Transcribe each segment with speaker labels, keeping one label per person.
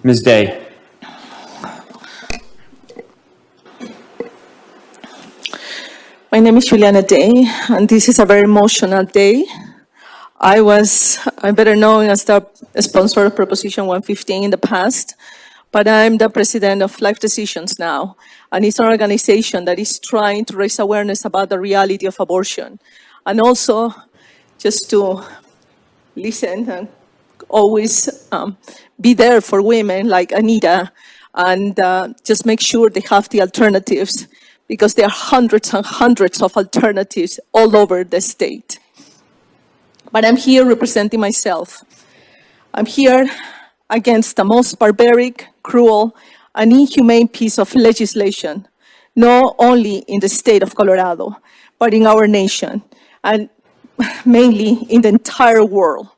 Speaker 1: Ms. Day.
Speaker 2: My name is Juliana Day, and this is a very emotional day. I'm better known as the sponsor of Proposition 115 in the past, but I'm the president of Life Decisions now, and it's an organization that is trying to raise awareness about the reality of abortion, and also just to listen and always be there for women like Anita, and just make sure they have the alternatives, because there are hundreds and hundreds of alternatives all over the state. But I'm here representing myself. I'm here against the most barbaric, cruel, and inhumane piece of legislation, not only in the state of Colorado, but in our nation, and mainly in the entire world.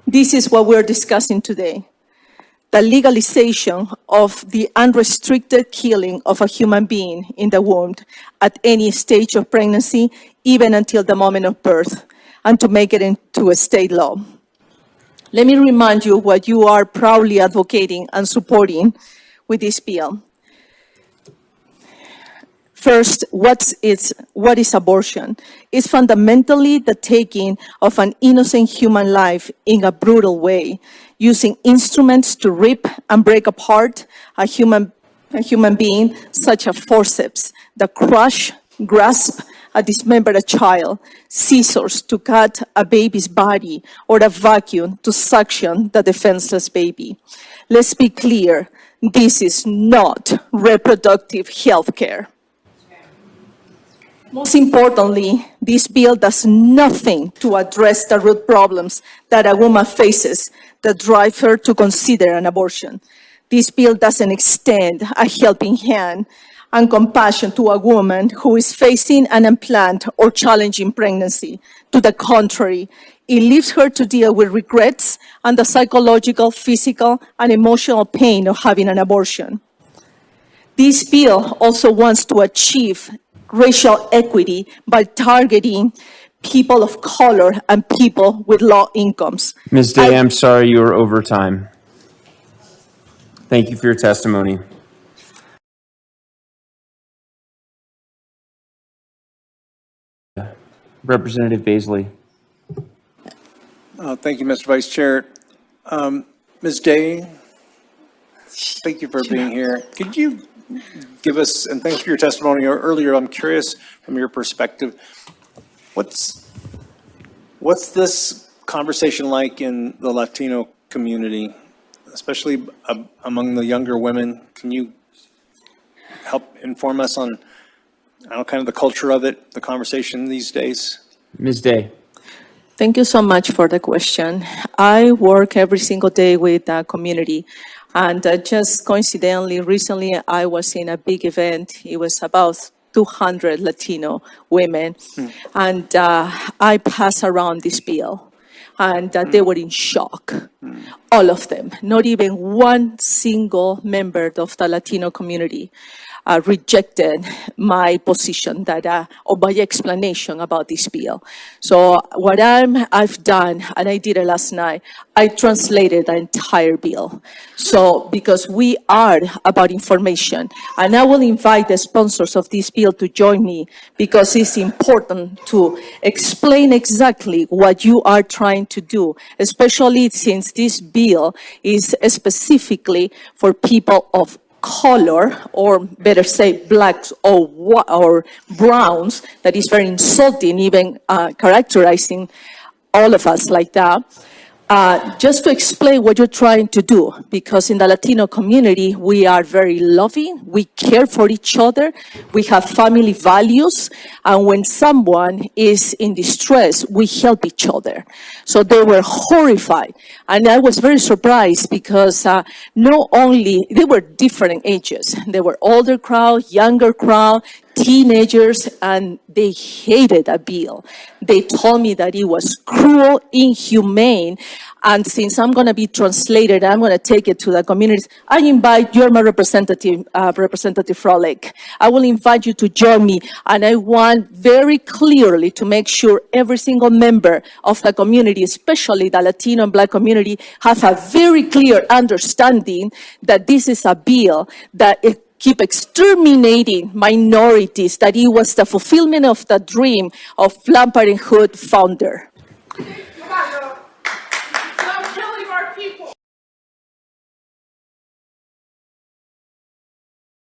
Speaker 2: This is what we're discussing today: the legalization of the unrestricted killing of a human being in the womb at any stage of pregnancy, even until the moment of birth, and to make it into a state law. Let me remind you what you are proudly advocating and supporting with this bill. First, what is abortion? It's fundamentally the taking of an innocent human life in a brutal way, using instruments to rip and break apart a human being, such as forceps that crush, grasp, a dismembered child, scissors to cut a baby's body, or a vacuum to suction the defenseless baby. Let's be clear, this is not reproductive health care. Most importantly, this bill does nothing to address the root problems that a woman faces that drive her to consider an abortion. This bill doesn't extend a helping hand and compassion to a woman who is facing an unplanned or challenging pregnancy. To the contrary, it leaves her to deal with regrets and the psychological, physical, and emotional pain of having an abortion. This bill also wants to achieve racial equity by targeting people of color and people with low incomes.
Speaker 1: Ms. Day, I'm sorry you are over time. Thank you for your testimony. Representative Baisley.
Speaker 3: Thank you, Mr. Vice Chair. Ms. Day, thank you for being here. Could you give us, and thanks for your testimony earlier, I'm curious from your perspective, what's this conversation like in the Latino community, especially among the younger women? Can you help inform us on kind of the culture of it, the conversation these days?
Speaker 1: Ms. Day.
Speaker 2: Thank you so much for the question. I work every single day with the community. And just coincidentally, recently I was in a big event. It was about 200 Latino women. And I passed around this bill. And they were in shock, all of them. Not even one single member of the Latino community rejected my position or my explanation about this bill. So what I've done, and I did it last night, I translated the entire bill. So because we are about information, and I will invite the sponsors of this bill to join me, because it's important to explain exactly what you are trying to do, especially since this bill is specifically for people of color, or better say blacks or browns. That is very insulting, even characterizing all of us like that. Just to explain what you're trying to do, because in the Latino community, we are very loving, we care for each other, we have family values, and when someone is in distress, we help each other. So they were horrified, and I was very surprised because not only, they were different ages. They were older crowd, younger crowd, teenagers, and they hated a bill. They told me that it was cruel, inhumane, and since I'm going to be translated, I'm going to take it to the communities. I invite, you're my representative, Representative Frolick. I will invite you to join me, and I want very clearly to make sure every single member of the community, especially the Latino and Black community, has a very clear understanding that this is a bill that it keep exterminating minorities, that it was the fulfillment of the dream of Planned Parenthood founder.
Speaker 4: Come on, girl. Stop killing our people.